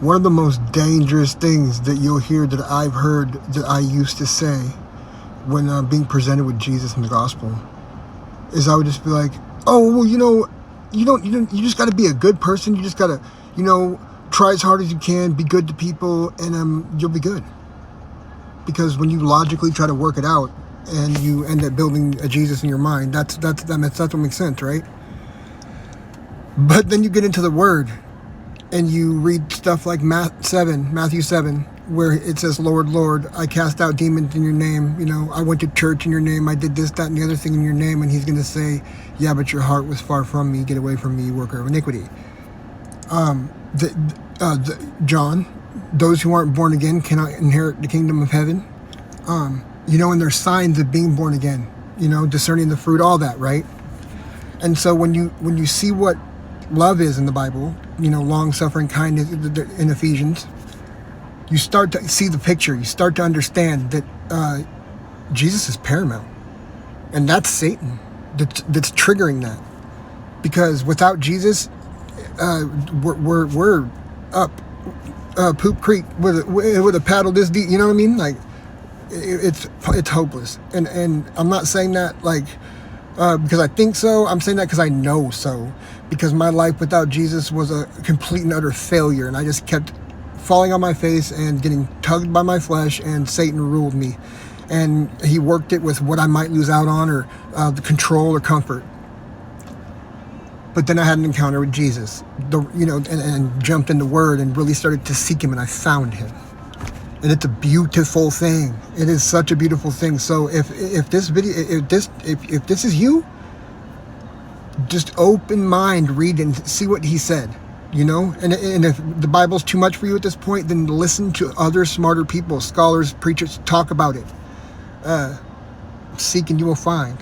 One of the most dangerous things that you'll hear that I've heard that I used to say when being presented with Jesus in the gospel is I would just be like, oh, well, you just got to be a good person. You just got to, try as hard as you can, be good to people, and you'll be good. Because when you logically try to work it out and you end up building a Jesus in your mind, that's what makes sense, right? But then you get into the Word and you read stuff like Matthew 7, where it says, Lord, Lord, I cast out demons in your name. I went to church in your name. I did this, that, and the other thing in your name. And he's going to say, yeah, but your heart was far from me. Get away from me, you worker of iniquity. John, those who aren't born again cannot inherit the kingdom of heaven. And there's signs of being born again, discerning the fruit, all that, right? And so when you see what love is in the Bible, long-suffering, kindness in Ephesians, you start to see the picture. You start to understand that Jesus is paramount. And that's Satan that's triggering that. Because without Jesus, we're up Poop Creek with a paddle this deep. You know what I mean? Like, it's hopeless. And I'm not saying that because I think so. I'm saying that because I know so. Because my life without Jesus was a complete and utter failure. And I just kept falling on my face and getting tugged by my flesh, and Satan ruled me. And he worked it with what I might lose out on, or the control or comfort. But then I had an encounter with Jesus, and jumped in the Word and really started to seek him, and I found him. And it's a beautiful thing. It is such a beautiful thing. So if this is you, just open mind, read and see what he said, and if the Bible's too much for you at this point, then listen to other smarter people, scholars, preachers, talk about it. Seek and you will find.